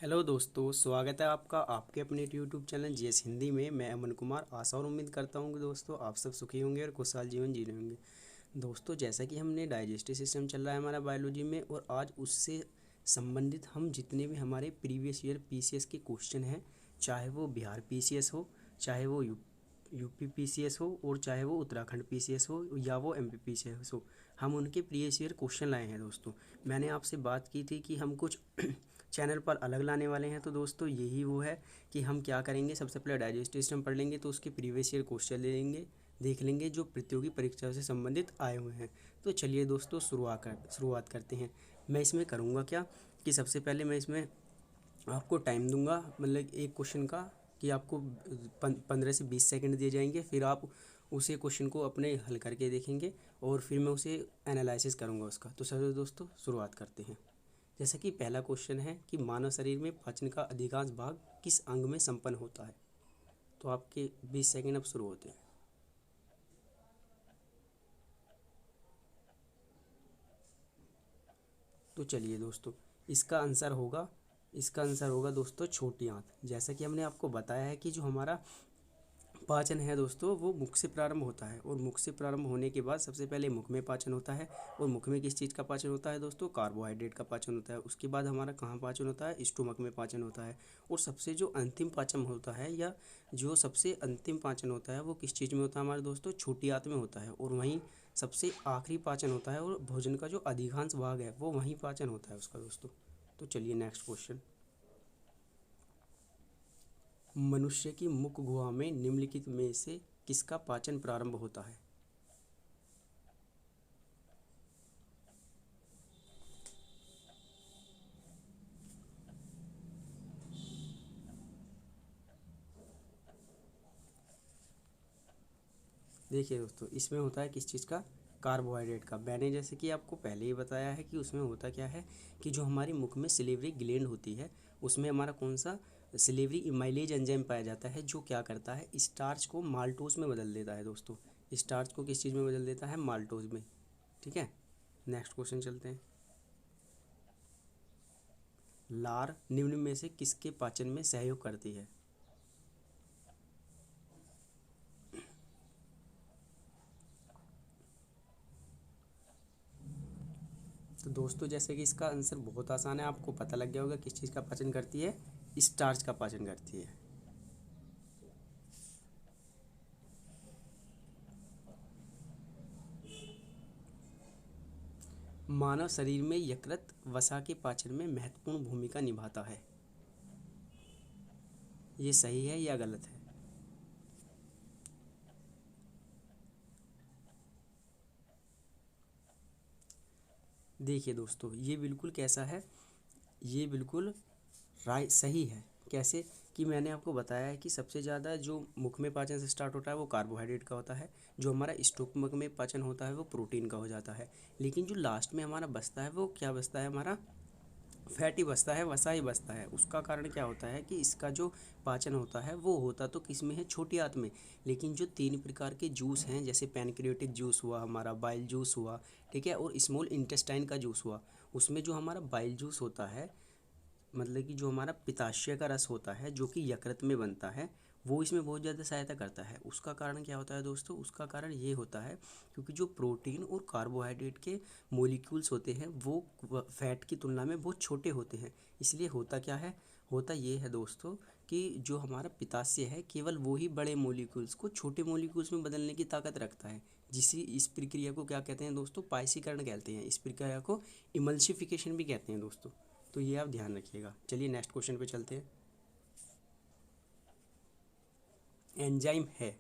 Hello दोस्तों, स्वागत है आपका आपके अपने यूट्यूब चैनल जीएस हिंदी में। मैं अमन कुमार आशा और उम्मीद करता हूँ कि दोस्तों आप सब सुखी होंगे और खुशहाल जीवन जी रहे होंगे। दोस्तों, जैसा कि हमने डाइजेस्टिव सिस्टम चल रहा है हमारा बायोलॉजी में, और आज उससे संबंधित हम जितने भी हमारे प्रीवियस ईयर पीसीएस के क्वेश्चन हैं, चाहे वो बिहार पीसीएस हो, चाहे वो यूपी पीसीएस हो, और चाहे वो उत्तराखंड पीसीएस हो या वो एमपी पीसीएस हो, हम उनके प्रीवियस ईयर क्वेश्चन लाए हैं। दोस्तों, मैंने आपसे बात की थी कि हम कुछ चैनल पर अलग लाने वाले हैं। तो दोस्तों, यही वो है कि हम क्या करेंगे, सबसे पहले डाइजेस्टिव सिस्टम पढ़ लेंगे, तो उसके प्रीवियस ईयर क्वेश्चन ले लेंगे, देख लेंगे जो प्रतियोगी परीक्षा से संबंधित आए हुए हैं। तो चलिए दोस्तों, शुरुआत करते हैं। मैं इसमें करूँगा क्या कि सबसे पहले मैं इसमें आपको टाइम दूंगा, मतलब एक क्वेश्चन का, कि आपको 15 से 20 सेकंड दिए जाएंगे। फिर आप उसी क्वेश्चन को अपने हल करके देखेंगे और फिर मैं उसे एनालिसिस करूँगा उसका। तो चलो दोस्तों, शुरुआत करते हैं। जैसा कि पहला क्वेश्चन है कि मानव शरीर में पाचन का अधिकांश भाग किस अंग में संपन्न होता है। तो आपके 20 सेकंड अब शुरू होते हैं। तो चलिए दोस्तों, इसका आंसर होगा दोस्तों छोटी आंत। जैसा कि हमने आपको बताया है कि जो हमारा पाचन है दोस्तों, वो मुख से प्रारंभ होता है, और मुख से प्रारंभ होने के बाद सबसे पहले मुख में पाचन होता है। और मुख में किस चीज़ का पाचन होता है दोस्तों? कार्बोहाइड्रेट का पाचन होता है। उसके बाद हमारा कहाँ पाचन होता है? स्टोमक में पाचन होता है। और सबसे जो अंतिम पाचन होता है, या जो सबसे अंतिम पाचन होता है, वो किस चीज़ में होता है हमारे दोस्तों? छोटी आंत में होता है। और वहीं सबसे आखिरी पाचन होता है, और भोजन का जो अधिकांश भाग है वो वहीं पाचन होता है उसका दोस्तों। तो चलिए नेक्स्ट क्वेश्चन। मनुष्य की मुख गुहा में निम्नलिखित में से किसका पाचन प्रारंभ होता है? देखिए दोस्तों, इसमें होता है किस चीज़ का? कार्बोहाइड्रेट का। मैंने जैसे कि आपको पहले ही बताया है कि उसमें होता क्या है कि जो हमारी मुख में सिलेवरी ग्लैंड होती है, उसमें हमारा कौन सा सिलेवरी इमाइलेज एंजाइम पाया जाता है, जो क्या करता है, स्टार्च को माल्टोज में बदल देता है दोस्तों। स्टार्च को किस चीज़ में बदल देता है? माल्टोज में। ठीक है, नेक्स्ट क्वेश्चन चलते हैं। लार निम्न में से किसके पाचन में सहयोग करती है? तो दोस्तों, जैसे कि इसका आंसर बहुत आसान है, आपको पता लग गया होगा किस चीज़ का पाचन करती है। स्टार्च का पाचन करती है। मानव शरीर में यकृत वसा के पाचन में महत्वपूर्ण भूमिका निभाता है। ये सही है या गलत है? देखिए दोस्तों, ये बिल्कुल कैसा है, ये बिल्कुल राय सही है। कैसे? कि मैंने आपको बताया है कि सबसे ज़्यादा जो मुख में पाचन से स्टार्ट होता है वो कार्बोहाइड्रेट का होता है। जो हमारा स्टोमक में पाचन होता है वो प्रोटीन का हो जाता है। लेकिन जो लास्ट में हमारा बचता है वो क्या बचता है? हमारा फैटी बचता है, वसा ही बचता है। उसका कारण क्या होता है कि इसका जो पाचन होता है वो होता तो किस में है? छोटी आंत में। लेकिन जो 3 प्रकार के जूस हैं, जैसे पैनक्रियाटिक जूस हुआ, हमारा बाइल जूस हुआ, ठीक है, और स्मॉल इंटेस्टाइन का जूस हुआ, उसमें जो हमारा बाइल जूस होता है, मतलब कि जो हमारा पित्ताशय का रस होता है जो कि यकृत में बनता है, वो इसमें बहुत ज़्यादा सहायता करता है। उसका कारण क्या होता है दोस्तों? उसका कारण ये होता है क्योंकि जो प्रोटीन और कार्बोहाइड्रेट के मोलिक्यूल्स होते हैं वो फैट की तुलना में बहुत छोटे होते हैं। इसलिए होता क्या है? होता ये है दोस्तों कि जो हमारा पित्ताशय है, केवल वो ही बड़े मोलिक्यूल्स को छोटे मोलिक्यूल्स में बदलने की ताकत रखता है। इस प्रक्रिया को क्या कहते हैं दोस्तों? पाइसीकरण कहते हैं। इस प्रक्रिया को इमल्सिफिकेशन भी कहते हैं दोस्तों। तो ये आप ध्यान रखिएगा। चलिए नेक्स्ट क्वेश्चन पे चलते हैं। एंजाइम है।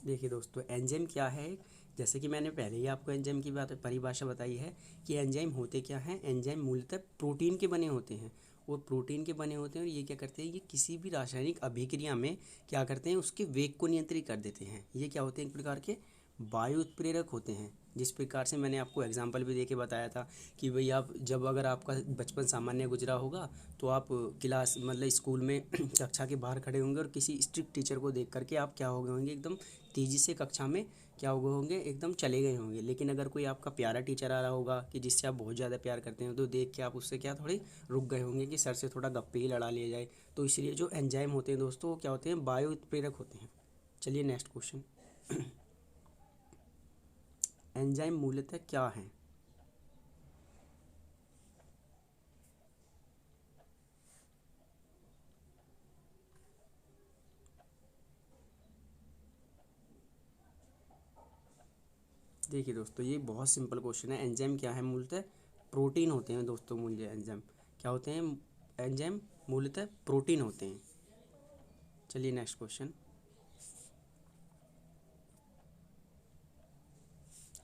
देखिए दोस्तों, एंजाइम क्या है? जैसे कि मैंने पहले ही आपको एंजाइम की बात परिभाषा बताई है कि एंजाइम होते क्या हैं। एंजाइम मूलतः प्रोटीन के बने होते हैं, और प्रोटीन के बने होते हैं, और ये क्या करते हैं? ये किसी भी रासायनिक अभिक्रिया में क्या करते हैं? उसके वेग को नियंत्रित कर देते हैं। ये क्या होते हैं? एक प्रकार के वायु उत्प्रेरक होते हैं। जिस प्रकार से मैंने आपको एग्जाम्पल भी देके बताया था कि भाई आप जब अगर आपका बचपन सामान्य गुजरा होगा तो आप क्लास मतलब स्कूल में कक्षा के बाहर खड़े होंगे और किसी स्ट्रिक्ट टीचर को देख करके आप क्या हो गए होंगे, एकदम तेज़ी से कक्षा में क्या हो गए होंगे, एकदम चले गए होंगे। लेकिन अगर कोई आपका प्यारा टीचर आ रहा होगा कि जिससे आप बहुत ज़्यादा प्यार करते हैं तो देख के आप उससे क्या थोड़े रुक गए होंगे कि सर से थोड़ा गप्पे ही लड़ा लिया जाए। तो इसलिए जो एंजाइम होते हैं दोस्तों वो क्या होते हैं, वायु उत्प्रेरक होते हैं। चलिए नेक्स्ट क्वेश्चन। एंजाइम मूलतः क्या है? देखिए दोस्तों ये बहुत सिंपल क्वेश्चन है। एंजाइम क्या है? मूलतः प्रोटीन होते हैं दोस्तों। मूल्य एंजाइम क्या होते हैं? एंजाइम मूलतः प्रोटीन होते हैं। चलिए नेक्स्ट क्वेश्चन।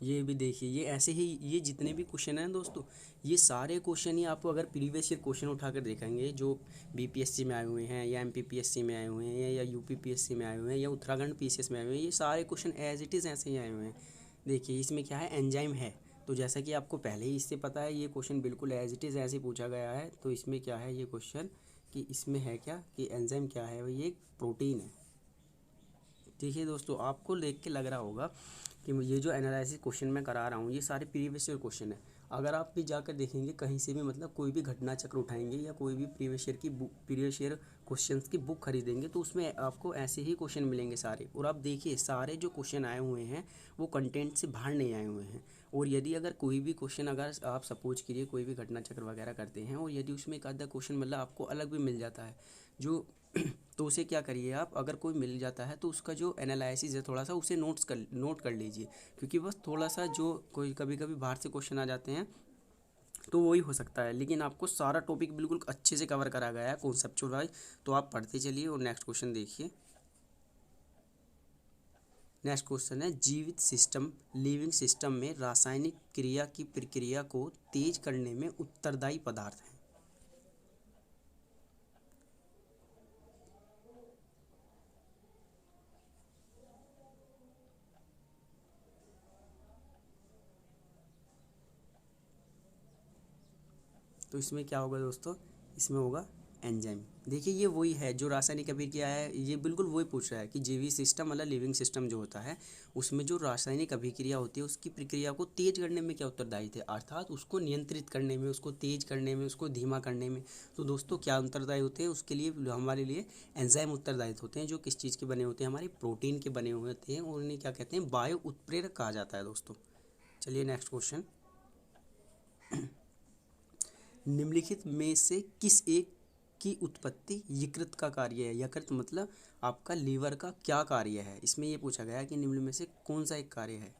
ये भी देखिए, ये ऐसे ही ये जितने भी क्वेश्चन हैं दोस्तों, ये सारे क्वेश्चन ही आपको अगर प्रीवियस ईयर क्वेश्चन उठाकर देखेंगे जो बीपीएससी में आए हुए हैं या एमपीपीएससी में आए हुए हैं या यूपीपीएससी में आए हुए हैं या उत्तराखंड पीसीएस में आए हुए हैं, ये सारे क्वेश्चन एज इट इज़ ऐसे ही आए हुए हैं। देखिए इसमें क्या है, एंजाइम है। तो जैसा कि आपको पहले ही इससे पता है, ये क्वेश्चन बिल्कुल एज इट इज़ ऐसे पूछा गया है। तो इसमें क्या है ये क्वेश्चन कि इसमें है क्या कि एंजाइम क्या है, ये एक प्रोटीन है। देखिए दोस्तों आपको देख के लग रहा होगा कि ये जो एनालिसिस क्वेश्चन मैं करा रहा हूँ ये सारे प्रीवियस ईयर क्वेश्चन है। अगर आप भी जाकर देखेंगे कहीं से भी, मतलब कोई भी घटना चक्र उठाएंगे या कोई भी प्रीवियस ईयर की बुक, प्रीवियस ईयर क्वेश्चंस की बुक खरीदेंगे तो उसमें आपको ऐसे ही क्वेश्चन मिलेंगे सारे। और आप देखिए सारे जो क्वेश्चन आए हुए हैं वो कंटेंट से बाहर नहीं आए हुए हैं। और यदि अगर कोई भी क्वेश्चन, अगर आप सपोज करिए कोई भी घटना चक्र वगैरह करते हैं और यदि उसमें एक आधा क्वेश्चन मतलब आपको अलग भी मिल जाता है जो तो उसे क्या करिए आप, अगर कोई मिल जाता है तो उसका जो एनालिसिस है थोड़ा सा उसे नोट कर लीजिए। क्योंकि बस थोड़ा सा जो कोई कभी कभी बाहर से क्वेश्चन आ जाते हैं तो वही हो सकता है, लेकिन आपको सारा टॉपिक बिल्कुल अच्छे से कवर करा गया है कॉन्सेप्चुअल वाइज। तो आप पढ़ते चलिए और नेक्स्ट क्वेश्चन देखिए। नेक्स्ट क्वेश्चन है, जीवित सिस्टम लिविंग सिस्टम में रासायनिक क्रिया की प्रक्रिया को तेज करने में उत्तरदायी पदार्थ है। तो इसमें क्या होगा दोस्तों, इसमें होगा एंजाइम। देखिए ये वही है जो रासायनिक अभिक्रिया है, ये बिल्कुल वही पूछ रहा है कि जीवित सिस्टम मतलब लिविंग सिस्टम जो होता है उसमें जो रासायनिक अभिक्रिया होती है उसकी प्रक्रिया को तेज करने में क्या उत्तरदायी थे, अर्थात उसको नियंत्रित करने में, उसको तेज करने में, उसको धीमा करने में। तो दोस्तों क्या उत्तरदायी होते हैं उसके लिए, हमारे लिए एंजाइम उत्तरदायी होते हैं जो किस चीज़ के बने होते हैं, हमारे प्रोटीन के बने हुए होते हैं और उन्हें क्या कहते हैं, वायु उत्प्रेरक कहा जाता है दोस्तों। चलिए नेक्स्ट क्वेश्चन। निम्नलिखित में से किस एक की उत्पत्ति यकृत का कार्य है? यकृत मतलब आपका लीवर का क्या कार्य है, इसमें ये पूछा गया है कि निम्न में से कौन सा एक कार्य है।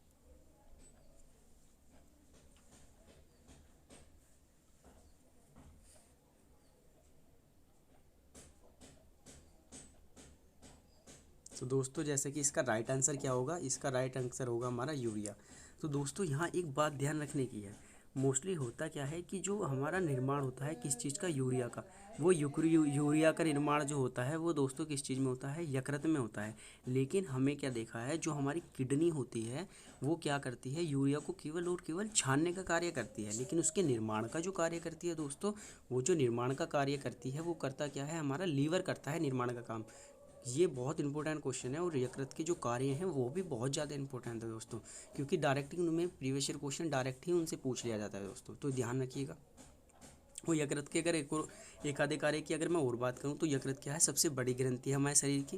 तो दोस्तों जैसे कि इसका राइट आंसर क्या होगा, इसका राइट आंसर होगा हमारा यूरिया। तो दोस्तों यहाँ एक बात ध्यान रखने की है, मोस्टली होता क्या है कि जो हमारा निर्माण होता है किस चीज़ का, यूरिया का, वो यूरिया का निर्माण जो होता है वो दोस्तों किस चीज़ में होता है, यकृत में होता है। लेकिन हमें क्या देखा है, जो हमारी किडनी होती है वो क्या करती है, यूरिया को केवल और केवल छानने का कार्य करती है, लेकिन उसके निर्माण का जो कार्य करती है दोस्तों, वो जो निर्माण का कार्य करती है वो करता क्या है, हमारा लीवर करता है निर्माण का काम। ये बहुत इंपॉर्टेंट क्वेश्चन है और यकृत के जो कार्य हैं वो भी बहुत ज़्यादा इंपॉर्टेंट है दोस्तों, क्योंकि डायरेक्ट ही उनमें प्रीवियस ईयर क्वेश्चन डायरेक्ट ही उनसे पूछ लिया जाता है दोस्तों, तो ध्यान रखिएगा। वो यकृत के अगर एक आधे कार्य की अगर मैं और बात करूँ तो यकृत क्या है, सबसे बड़ी ग्रंथि है हमारे शरीर की।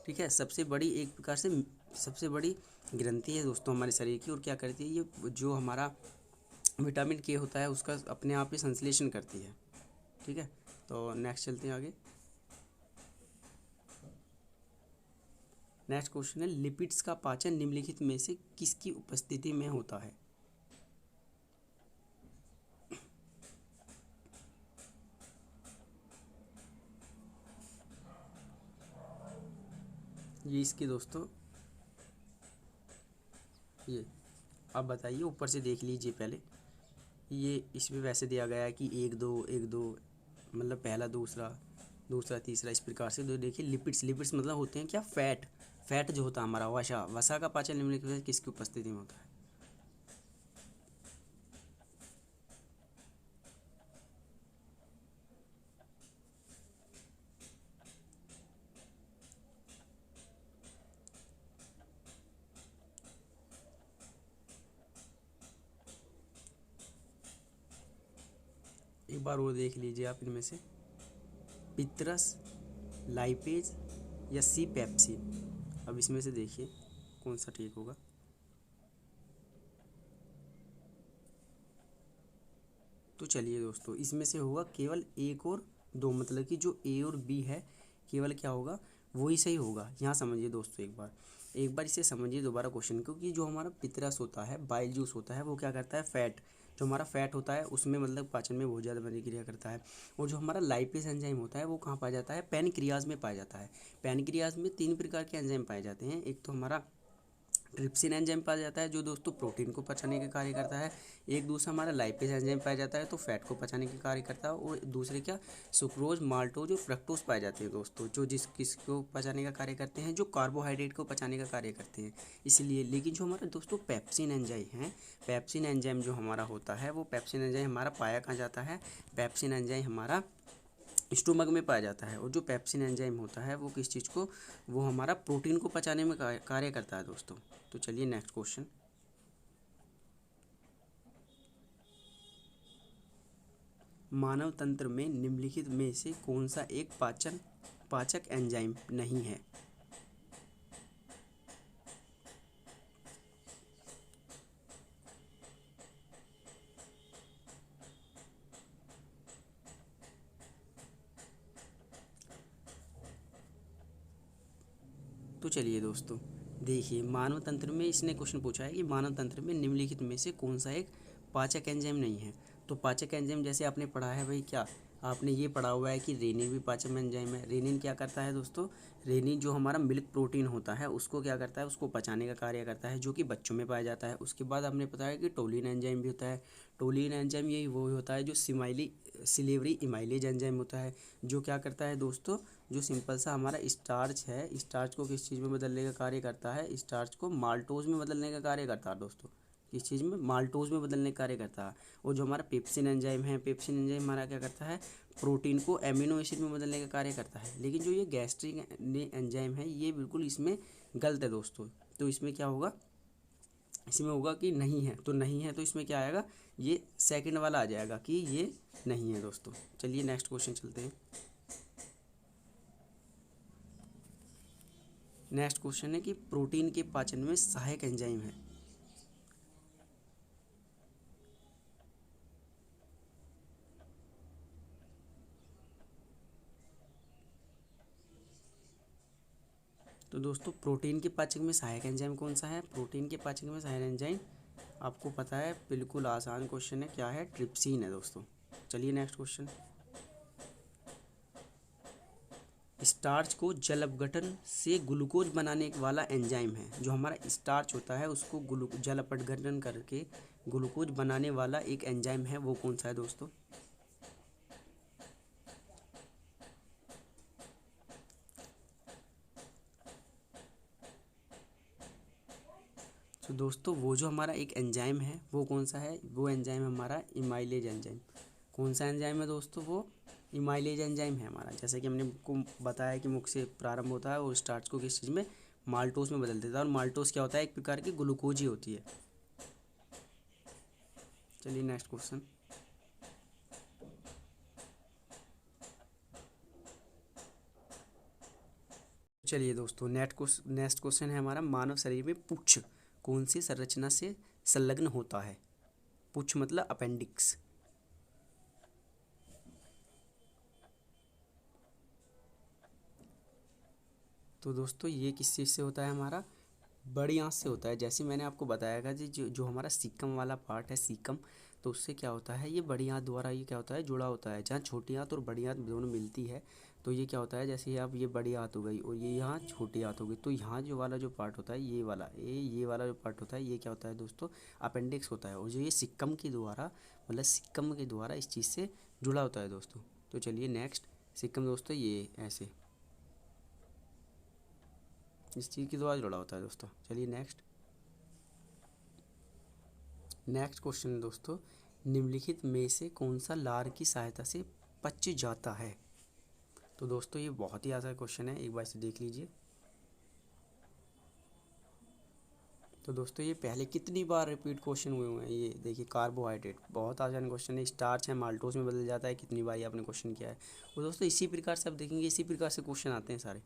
ठीक है, सबसे बड़ी, एक प्रकार से सबसे बड़ी ग्रंथि है दोस्तों हमारे शरीर की। और क्या करती है ये, जो हमारा विटामिन के होता है उसका अपने आप ही संश्लेषण करती है। ठीक है, तो नेक्स्ट चलते हैं आगे। नेक्स्ट क्वेश्चन है, लिपिड्स का पाचन निम्नलिखित में से किसकी उपस्थिति में होता है। ये इसके दोस्तों, ये आप बताइए, ऊपर से देख लीजिए पहले। ये इसमें वैसे दिया गया है कि एक दो मतलब पहला दूसरा, दूसरा, तीसरा, इस प्रकार से। तो देखिए लिपिड्स, लिपिड्स मतलब होते हैं क्या, फैट। फैट जो होता है हमारा, वसा, वसा का पाचन निम्नलिखित में से किसकी उपस्थिति में होता है? एक बार वो देख लीजिए आप इनमें से, पितरस, लाइपेज या सी पेप्सिन। अब इसमें से देखिए कौन सा ठीक होगा। तो चलिए दोस्तों, इसमें से होगा केवल एक और दो, मतलब कि जो ए और बी है केवल क्या होगा, वही सही होगा। यहाँ समझिए दोस्तों, एक बार इसे समझिए दोबारा क्वेश्चन, क्योंकि जो हमारा पितरस होता है, बाइल जूस होता है, वो क्या करता है, फैट, जो हमारा फैट होता है उसमें मतलब पाचन में बहुत ज़्यादा प्रतिक्रिया करता है। और जो हमारा लाइपेज एंजाइम होता है वो कहाँ पाया जाता है, पैनक्रियाज में पाया जाता है। पैनक्रियाज में तीन प्रकार के एंजाइम पाए जाते हैं। एक तो हमारा ट्रिप्सिन एंजाइम पाया जाता है जो दोस्तों प्रोटीन को पचाने के कार्य करता है। एक दूसरा हमारा लाइपेज एंजाइम पाया जाता है तो फैट को पचाने के कार्य करता है। और दूसरे क्या, सुक्रोज, माल्टोज और फ्रक्टोज पाए जाते हैं दोस्तों, जो किसको पचाने का कार्य करते हैं, जो कार्बोहाइड्रेट को पचाने का कार्य करते हैं। इसलिए लेकिन जो हमारा दोस्तों पेप्सिन एंजाइम है, पेप्सिन एंजाइम जो हमारा होता है, वो पेप्सिन एंजाइम हमारा पाया कहाँ जाता है, पेप्सिन एंजाइम हमारा स्टोमक में पाया जाता है। और जो पेप्सिन एंजाइम होता है वो किस चीज़ को, वो हमारा प्रोटीन को पचाने में कार्य करता है दोस्तों। तो चलिए नेक्स्ट क्वेश्चन, मानव तंत्र में निम्नलिखित में से कौन सा एक पाचक एंजाइम नहीं है? तो चलिए दोस्तों, देखिए मानव तंत्र में इसने क्वेश्चन पूछा है कि मानव तंत्र में निम्नलिखित में से कौन सा एक पाचक एंजाइम नहीं है। तो पाचक एंजाइम जैसे आपने पढ़ा है भाई, क्या आपने ये पढ़ा हुआ है कि रेनिन भी पाचक एंजाइम है। रेनिन क्या करता है दोस्तों, रेनिन जो हमारा मिल्क प्रोटीन होता है उसको क्या करता है, उसको पचाने का कार्य करता है, जो कि बच्चों में पाया जाता है। उसके बाद आपने बताया कि टोलिन एंजाइम भी होता है। टोलिन एंजाइम यही वो होता है जो सिलेवरी इमाइलेज एंजाइम होता है, जो क्या करता है दोस्तों, जो सिंपल सा हमारा स्टार्च है, स्टार्च को किस चीज़ में बदलने का कार्य करता है, स्टार्च को माल्टोज में बदलने का कार्य करता है दोस्तों। किस चीज़ में, माल्टोज में बदलने का कार्य करता है। और जो हमारा पेप्सिन एंजाइम है, पेप्सिन एंजाइम हमारा क्या करता है, प्रोटीन को एमिनो एसिड में बदलने का कार्य करता है। लेकिन जो ये गैस्ट्रिक एंजाइम है ये बिल्कुल इसमें गलत है दोस्तों। तो इसमें क्या होगा, इसमें होगा कि नहीं है, तो नहीं है तो इसमें क्या आएगा, ये सेकंड वाला आ जाएगा कि ये नहीं है दोस्तों। चलिए नेक्स्ट क्वेश्चन चलते हैं। नेक्स्ट क्वेश्चन है कि प्रोटीन के पाचन में सहायक एंजाइम है। तो दोस्तों प्रोटीन के पाचक में सहायक एंजाइम कौन सा है, प्रोटीन के पाचक में सहायक एंजाइम आपको पता है, बिल्कुल आसान क्वेश्चन है, क्या है, ट्रिप्सिन है दोस्तों। चलिए नेक्स्ट क्वेश्चन, स्टार्च को जल अपघटन से ग्लूकोज बनाने वाला एंजाइम है। जो हमारा स्टार्च होता है उसको जल अपघटन करके ग्लूकोज बनाने वाला एक एंजाइम है, वो कौन सा है दोस्तों? तो दोस्तों वो जो हमारा एक एंजाइम है वो कौन सा है, वो एंजाइम हमारा इमाइलेज एंजाइम। कौन सा एंजाइम है दोस्तों, वो इमाइलेज एंजाइम है हमारा। जैसे कि हमने को बताया कि मुख से प्रारंभ होता है और स्टार्च को किस चीज़ में, माल्टोस में बदल देता है। और माल्टोस क्या होता है, एक प्रकार की ग्लूकोज ही होती है। चलिए नेक्स्ट क्वेश्चन, चलिए दोस्तों नेक्स्ट क्वेश्चन है हमारा, मानव शरीर में पुच्छ कौन सी संरचना से संलग्न होता है? पुच्छ मतलब अपेंडिक्स। तो दोस्तों ये किस चीज़ से होता है, हमारा बड़ी आंत से होता है। जैसे मैंने आपको बताया था जी, जो हमारा सीकम वाला पार्ट है, सीकम, तो उससे क्या होता है, ये बड़ी आंत द्वारा ये क्या होता है, जुड़ा होता है। जहाँ छोटी आंत और बड़ी आंत दोनों मिलती है तो ये क्या होता है, जैसे अब ये बड़ी आंत हो गई और ये यहाँ छोटी आंत हो गई, तो यहाँ जो वाला जो पार्ट होता है, ये वाला जो पार्ट होता है, ये क्या होता है दोस्तों, अपेंडिक्स होता है। और जो ये सिक्कम के द्वारा, मतलब सिक्कम के द्वारा इस चीज़ से जुड़ा होता है दोस्तों। तो चलिए नेक्स्ट, सिक्किम दोस्तों ये ऐसे, इस चीज़ की द्वारा जुड़ा होता है दोस्तों। चलिए नेक्स्ट क्वेश्चन है दोस्तों, निम्नलिखित में से कौन सा लार की सहायता से पच जाता है। तो दोस्तों ये बहुत ही आसान क्वेश्चन है, एक बार से देख लीजिए। तो दोस्तों ये पहले कितनी बार रिपीट क्वेश्चन हुए हैं, ये देखिए कार्बोहाइड्रेट, बहुत आसान क्वेश्चन है। स्टार्च है माल्टोज में बदल जाता है, कितनी बार ये आपने क्वेश्चन किया है। वो दोस्तों इसी प्रकार से आप देखेंगे, इसी प्रकार से क्वेश्चन आते हैं सारे,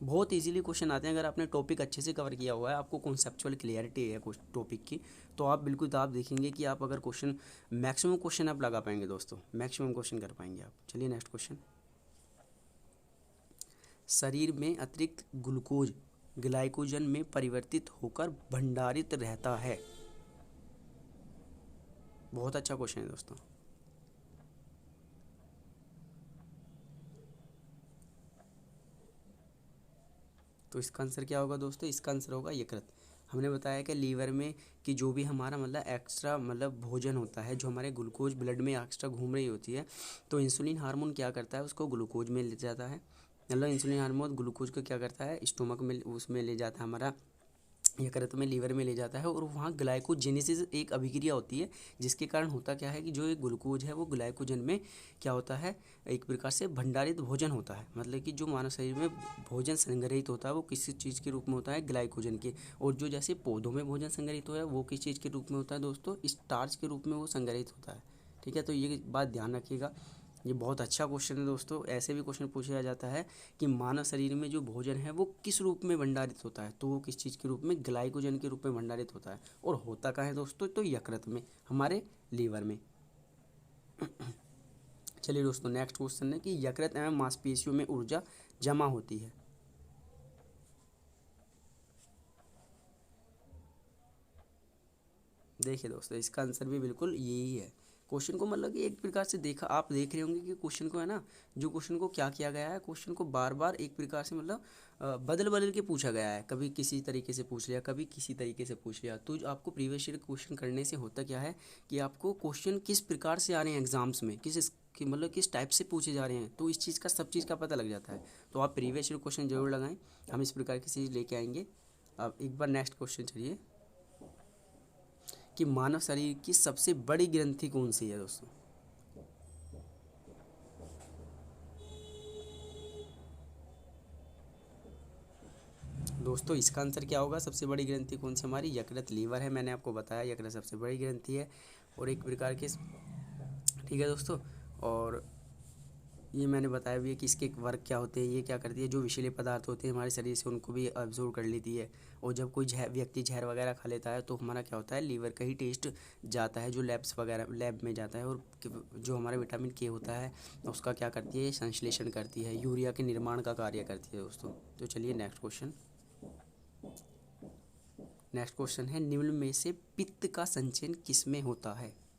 बहुत इजीली क्वेश्चन आते हैं। अगर आपने टॉपिक अच्छे से कवर किया हुआ है, आपको कॉन्सेप्चुअल क्लियरिटी है कुछ टॉपिक की, तो आप बिल्कुल, तो आप देखेंगे कि आप अगर क्वेश्चन मैक्सिमम क्वेश्चन आप लगा पाएंगे दोस्तों, मैक्सिमम क्वेश्चन कर पाएंगे आप। चलिए नेक्स्ट क्वेश्चन, शरीर में अतिरिक्त ग्लूकोज ग्लाइकोजन में परिवर्तित होकर भंडारित रहता है। बहुत अच्छा क्वेश्चन है दोस्तों। तो इसका आंसर क्या होगा दोस्तों, इसका आंसर होगा यकृत। हमने बताया कि लीवर में कि जो भी हमारा मतलब एक्स्ट्रा मतलब भोजन होता है, जो हमारे ग्लूकोज ब्लड में एक्स्ट्रा घूम रही होती है, तो इंसुलिन हार्मोन क्या करता है, उसको ग्लूकोज में ले जाता है। मतलब इंसुलिन हार्मोन ग्लूकोज को क्या करता है, स्टोमक में उसमें ले जाता है, हमारा यकृत में लीवर में ले जाता है, और वहाँ ग्लाइकोजेनेसिस एक अभिक्रिया होती है, जिसके कारण होता क्या है कि जो एक ग्लूकोज है वो ग्लाइकोजन में क्या होता है, एक प्रकार से भंडारित भोजन होता है। मतलब कि जो मानव शरीर में भोजन संग्रहित होता है वो किसी चीज़ के रूप में होता है, ग्लाइकोजन के। और जो जैसे पौधों में भोजन संग्रहित होता है वो किस चीज़ के रूप में होता है दोस्तों, स्टार्च के रूप में वो संग्रहित होता है। ठीक है, तो ये बात ध्यान रखिएगा। ये बहुत अच्छा क्वेश्चन है दोस्तों। ऐसे भी क्वेश्चन पूछा जाता है कि मानव शरीर में जो भोजन है वो किस रूप में भंडारित होता है, तो वो किस चीज़ के रूप में, ग्लाइकोजन के रूप में भंडारित होता है। और होता कहाँ है दोस्तों, तो यकृत में, हमारे लीवर में। चलिए दोस्तों नेक्स्ट क्वेश्चन है कि यकृत एवं मांसपेशियों में ऊर्जा जमा होती है। देखिए दोस्तों इसका आंसर भी बिल्कुल यही है। क्वेश्चन को मतलब कि एक प्रकार से देखा, आप देख रहे होंगे कि क्वेश्चन को है ना, जो क्वेश्चन को क्या किया गया है, क्वेश्चन को बार बार एक प्रकार से मतलब बदल बदल के पूछा गया है। कभी किसी तरीके से पूछ लिया, कभी किसी तरीके से पूछ लिया। तो आपको प्रीवियस ईयर क्वेश्चन करने से होता क्या है कि आपको क्वेश्चन किस प्रकार से आ रहे हैं एग्जाम्स में, कि मतलब किस टाइप से पूछे जा रहे हैं, तो इस चीज़ का, सब चीज़ का पता लग जाता है। तो आप प्रीवियस ईयर क्वेश्चन जरूर लगाएं, हम इस प्रकार की चीज़ लेके आएंगे। अब एक बार नेक्स्ट क्वेश्चन चलिए, कि मानव शरीर की सबसे बड़ी ग्रंथि कौन सी है दोस्तों। दोस्तों इसका आंसर क्या होगा, सबसे बड़ी ग्रंथि कौन सी हमारी, यकृत, लीवर है। मैंने आपको बताया यकृत सबसे बड़ी ग्रंथि है, और एक प्रकार के, ठीक है दोस्तों। और ये मैंने बताया भी है कि इसके वर्क क्या होते हैं, ये क्या करती है, जो विषैले पदार्थ होते हैं हमारे शरीर से उनको भी अब्जॉर्ब कर लेती है। और जब कोई व्यक्ति जहर वगैरह खा लेता है तो हमारा क्या होता है, लीवर का ही टेस्ट जाता है, जो लैब्स वगैरह लैब में जाता है, और जो हमारा विटामिन के होता है उसका क्या करती है, संश्लेषण करती है, यूरिया के निर्माण का कार्य करती है दोस्तों। तो चलिए नेक्स्ट क्वेश्चन है, निम्न में से पित्त का संचयन किस में होता है।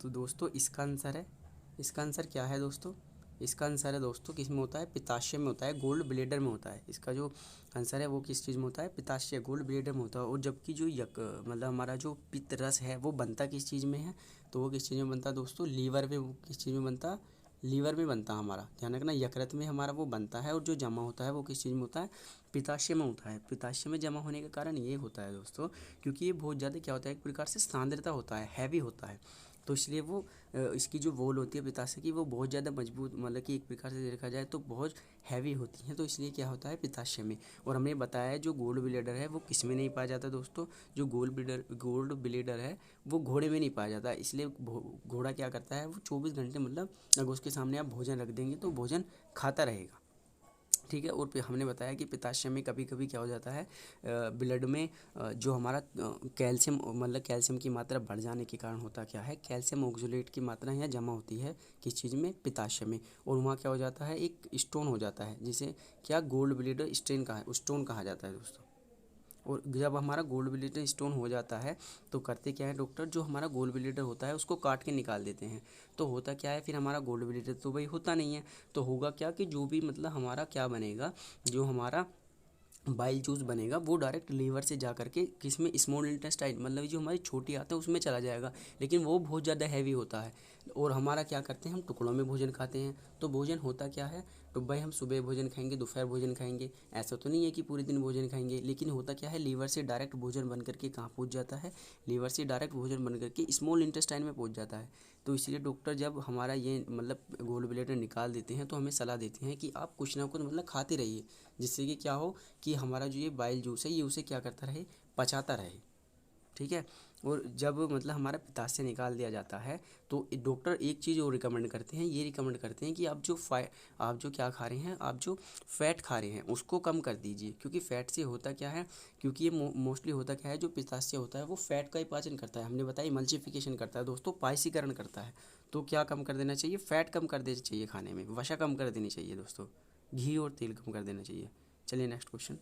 तो दोस्तों इसका आंसर क्या है दोस्तों, इसका आंसर है दोस्तों किस में होता है, पित्ताशय में होता है, गोल्ड ब्लेडर में होता है। इसका जो आंसर है वो किस चीज़ में होता है, पित्ताशय, गोल्ड ब्लेडर में होता है। और जबकि जो मतलब हमारा जो पित्त रस है वो बनता किस चीज़ में है, तो वो किस चीज़ में बनता है दोस्तों, लीवर में। वो किस चीज़ में बनता, लीवर में बनता है हमारा, ध्यान रखना, यकृत में हमारा वो बनता है। और जो जमा होता है वो किस चीज़ में होता है, पित्ताशय में होता है। पित्ताशय में जमा होने का कारण ये होता है दोस्तों, क्योंकि ये बहुत ज़्यादा क्या होता है, एक प्रकार से सांद्रता होता है, हैवी होता है। तो इसलिए वो इसकी जो वॉल होती है पित्ताशय की, वो बहुत ज़्यादा मजबूत, मतलब कि एक प्रकार से देखा जाए तो बहुत हैवी होती हैं। तो इसलिए क्या होता है, पित्ताशय में। और हमने बताया है जो गोल्ड ब्लेडर है वो किस में नहीं पाया जाता दोस्तों, जो गोल्ड ब्लेडर है वो घोड़े में नहीं पाया जाता। इसलिए घोड़ा क्या करता है, वो 24 घंटे मतलब अगर उसके सामने आप भोजन रख देंगे तो भोजन खाता रहेगा। ठीक है, और हमने बताया कि पित्ताशय में कभी कभी क्या हो जाता है, ब्लड में जो हमारा कैल्शियम, मतलब कैल्शियम की मात्रा बढ़ जाने के कारण होता क्या है, कैल्शियम ऑक्सलेट की मात्रा यहाँ जमा होती है किस चीज़ में, पित्ताशय में। और वहाँ क्या हो जाता है, एक स्टोन हो जाता है, जिसे क्या गोल्ड ब्लेडर स्टोन कहा जाता है दोस्तों। और जब हमारा गोल्ड ब्लेडर स्टोन हो जाता है तो करते क्या है डॉक्टर, जो हमारा गोल्ड ब्लेडर होता है उसको काट के निकाल देते हैं। तो होता क्या है, फिर हमारा गोल्ड ब्लेडर तो भाई होता नहीं है। तो होगा क्या कि जो भी मतलब हमारा क्या बनेगा, जो हमारा बाइल जूस बनेगा वो डायरेक्ट लीवर से जा करके किसमें, स्मॉल इंटेस्टाइन, मतलब जो हमारी छोटी आंत है उसमें चला जाएगा, लेकिन वो बहुत ज़्यादा हैवी होता है। और हमारा क्या करते हैं, हम टुकड़ों में भोजन खाते हैं। तो भोजन होता क्या है, तो भाई हम सुबह भोजन खाएंगे, दोपहर भोजन खाएंगे, ऐसा तो नहीं है कि पूरे दिन भोजन खाएंगे, लेकिन होता क्या है, लीवर से डायरेक्ट भोजन बन करके कहाँ पहुँच जाता है, लीवर से डायरेक्ट भोजन बन करके स्मॉल इंटेस्टाइन में पहुँच जाता है। तो इसलिए डॉक्टर जब हमारा ये मतलब गोल ब्लैडर निकाल देते हैं तो हमें सलाह देते हैं कि आप कुछ ना कुछ मतलब खाते रहिए, जिससे कि क्या हो कि हमारा जो ये बाइल जूस है ये उसे क्या करता रहे, पचाता रहे। ठीक है। और जब मतलब हमारा पित्ताशय निकाल दिया जाता है तो डॉक्टर एक चीज़ और रिकमेंड करते हैं, ये रिकमेंड करते हैं कि आप जो क्या खा रहे हैं, आप जो फैट खा रहे हैं उसको कम कर दीजिए, क्योंकि फैट से होता क्या है, क्योंकि ये मोस्टली होता क्या है, जो पित्ताशय होता है वो फैट का ही पाचन करता है, हमने बताया इमल्सिफिकेशन करता है दोस्तों, पायसीकरण करता है। तो क्या कम कर देना चाहिए, फैट कम कर देना चाहिए खाने में, वसा कम कर देनी चाहिए दोस्तों, घी और तेल कम कर देना चाहिए। चलिए नेक्स्ट क्वेश्चन।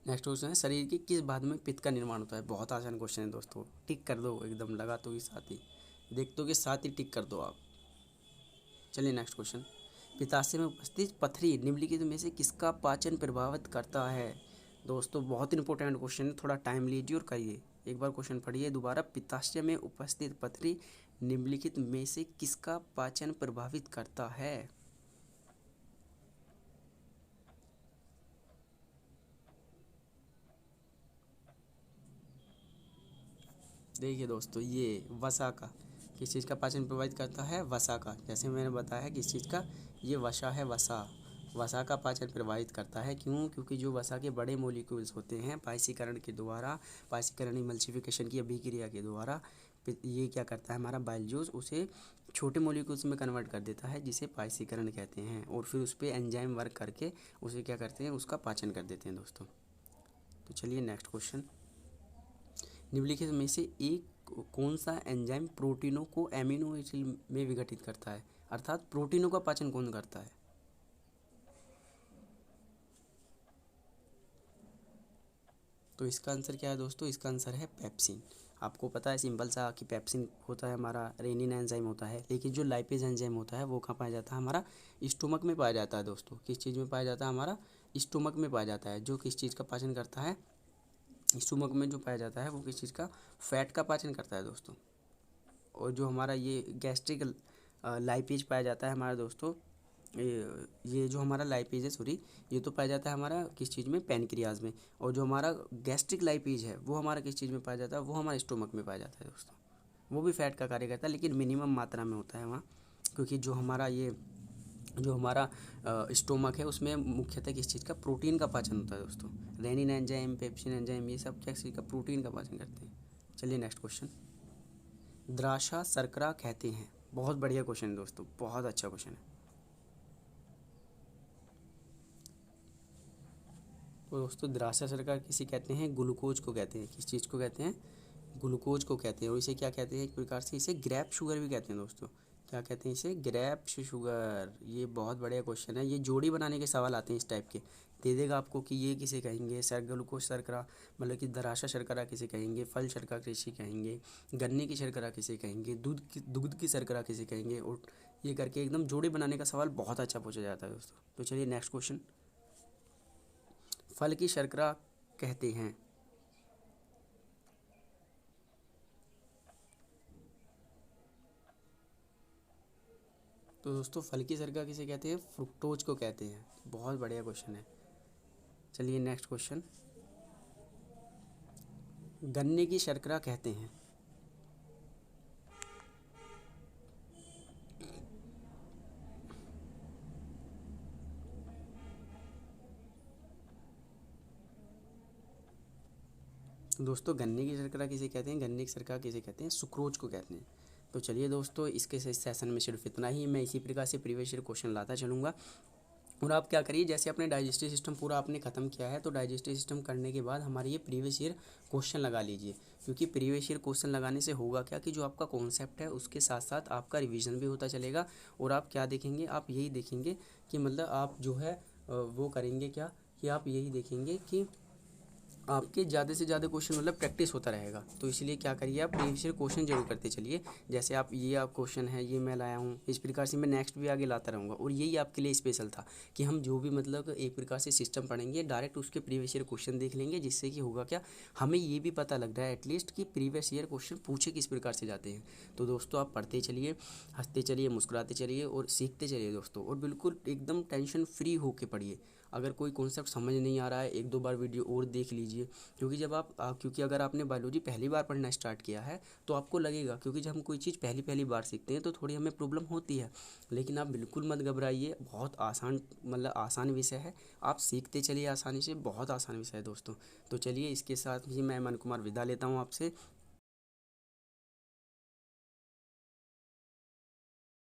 नेक्स्ट क्वेश्चन है, शरीर के किस भाग में पित्त का निर्माण होता है। बहुत आसान क्वेश्चन है दोस्तों, टिक कर दो, एकदम लगा तो कि साथ ही देख तो के साथ ही टिक कर दो आप। चलिए नेक्स्ट क्वेश्चन। पित्ताशय में उपस्थित पथरी निम्नलिखित में से किसका पाचन प्रभावित करता है। दोस्तों बहुत इंपॉर्टेंट क्वेश्चन है, थोड़ा टाइम लीजिए और करिए। एक बार क्वेश्चन पढ़िए दोबारा। पित्ताशय में उपस्थित पथरी निम्नलिखित में से किसका पाचन प्रभावित करता है। देखिए दोस्तों, ये वसा का, किस चीज़ का पाचन प्रभावित करता है, वसा का। जैसे मैंने बताया किस चीज़ का, ये वसा है, वसा, वसा का पाचन प्रभावित करता है। क्यों, क्योंकि जो वसा के बड़े मोलिक्यूल्स होते हैं पायसीकरण के द्वारा, पायसीकरण इमल्सिफिकेशन की अभिक्रिया के द्वारा ये क्या करता है, हमारा बाइल जूस उसे छोटे मोलिक्यूल्स में कन्वर्ट कर देता है, जिसे पायसीकरण कहते हैं, और फिर उस पर एंजाइम वर्क करके उसे क्या करते हैं, उसका पाचन कर देते हैं दोस्तों। तो चलिए नेक्स्ट क्वेश्चन। निम्नलिखित में से एक कौन सा एंजाइम प्रोटीनों को एमिनो एसिड में विघटित करता है, अर्थात प्रोटीनों का पाचन कौन करता है। तो इसका आंसर क्या है दोस्तों, इसका आंसर है पेप्सिन। आपको पता है सिंपल सा कि पेप्सिन होता है हमारा रेनिन एंजाइम होता है, लेकिन जो लाइपेज एंजाइम होता है वो कहाँ पाया जाता है, हमारा स्टोमक में पाया जाता है दोस्तों। किस चीज़ में पाया जाता है, हमारा स्टोमक में पाया जाता है। जो किस चीज़ का पाचन करता है, स्टोमक में जो पाया जाता है वो किस चीज़ का, फैट का पाचन करता है दोस्तों। और जो हमारा ये गैस्ट्रिक लाइपेज पाया जाता है हमारे दोस्तों, ये जो हमारा लाइपेज है, सॉरी, ये तो पाया जाता है हमारा किस चीज़ में, पैनक्रियाज में। और जो हमारा गैस्ट्रिक लाइपेज है वो हमारा किस चीज़ में पाया जाता है, वो हमारे स्टोमक में पाया जाता है दोस्तों। वो भी फैट का कार्य करता है, लेकिन मिनिमम मात्रा में होता है वहाँ, क्योंकि जो हमारा ये जो हमारा स्टोमक है उसमें मुख्यतः किस चीज़ का, प्रोटीन का पाचन होता है दोस्तों। रेनिन एंजाइम, पेप्सिन एंजाइम, ये सब क्या चीज़ का, प्रोटीन का पाचन करते हैं। चलिए नेक्स्ट क्वेश्चन। द्राक्षा शर्करा कहते हैं। बहुत बढ़िया क्वेश्चन है दोस्तों, बहुत अच्छा क्वेश्चन है। तो दोस्तों द्राक्षा शर्करा किसे कहते हैं, ग्लूकोज को कहते हैं। किस चीज़ को कहते हैं, ग्लूकोज को कहते हैं। और इसे क्या कहते हैं, एक प्रकार से इसे ग्रेप शुगर भी कहते हैं दोस्तों। क्या कहते हैं इसे, ग्रेप शुगर। ये बहुत बढ़िया क्वेश्चन है, ये जोड़ी बनाने के सवाल आते हैं इस टाइप के, दे देगा आपको कि ये किसे कहेंगे, सर ग्लूकोज शर्करा, मतलब कि द्राक्षा शर्करा किसे कहेंगे, फल शर्करा किसे कहेंगे, गन्ने की शर्करा किसे कहेंगे, दूध की शर्करा किसे कहेंगे। और ये करके एकदम जोड़ी बनाने का सवाल बहुत अच्छा पूछा जाता है दोस्तों। तो चलिए नेक्स्ट क्वेश्चन। फल की शर्करा कहते हैं। तो दोस्तों फल की शर्करा किसे कहते हैं, फ्रुक्टोज को कहते हैं। बहुत बढ़िया क्वेश्चन है। चलिए नेक्स्ट क्वेश्चन। गन्ने की शर्करा कहते हैं। तो दोस्तों गन्ने की शर्करा किसे कहते हैं, गन्ने की शर्करा किसे कहते हैं, सुक्रोज को कहते हैं। तो चलिए दोस्तों इसके इस सेशन में सिर्फ इतना ही। मैं इसी प्रकार से प्रीवियस ईयर क्वेश्चन लाता चलूँगा। और आप क्या करिए, जैसे अपने डाइजेस्टिव सिस्टम पूरा आपने ख़त्म किया है, तो डाइजेस्टिव सिस्टम करने के बाद हमारे ये प्रीवियस ईयर क्वेश्चन लगा लीजिए। क्योंकि प्रीवियस ईयर क्वेश्चन लगाने से होगा क्या कि जो आपका कॉन्सेप्ट है उसके साथ साथ आपका रिवीजन भी होता चलेगा। और आप क्या देखेंगे, आप यही देखेंगे कि मतलब आप जो है वो करेंगे क्या, कि आप यही देखेंगे कि आपके ज़्यादा से ज़्यादा क्वेश्चन मतलब प्रैक्टिस होता रहेगा। तो इसलिए क्या करिए, आप प्रीवियस ईयर क्वेश्चन जरूर करते चलिए। जैसे आप क्वेश्चन है ये मैं लाया हूँ, इस प्रकार से मैं नेक्स्ट भी आगे लाता रहूँगा। और यही आपके लिए स्पेशल था कि हम जो भी मतलब एक प्रकार से सिस्टम पढ़ेंगे, डायरेक्ट उसके प्रीवियस ईयर क्वेश्चन देख लेंगे, जिससे कि होगा क्या, हमें ये भी पता लग रहा है एटलीस्ट कि प्रीवियस ईयर क्वेश्चन पूछे किस प्रकार से जाते हैं। तो दोस्तों आप पढ़ते चलिए, हंसते चलिए, मुस्कुराते चलिए और सीखते चलिए दोस्तों। और बिल्कुल एकदम टेंशन फ्री होके पढ़िए। अगर कोई कॉन्सेप्ट समझ नहीं आ रहा है, एक दो बार वीडियो और देख लीजिए। क्योंकि अगर आपने बायोलॉजी पहली बार पढ़ना स्टार्ट किया है तो आपको लगेगा, क्योंकि जब हम कोई चीज़ पहली पहली बार सीखते हैं तो थोड़ी हमें प्रॉब्लम होती है। लेकिन आप बिल्कुल मत घबराइए, बहुत आसान मतलब आसान विषय है। आप सीखते चलिए आसानी से, बहुत आसान विषय है दोस्तों। तो चलिए इसके साथ ही मैं मन कुमार विदा लेता हूँ आपसे।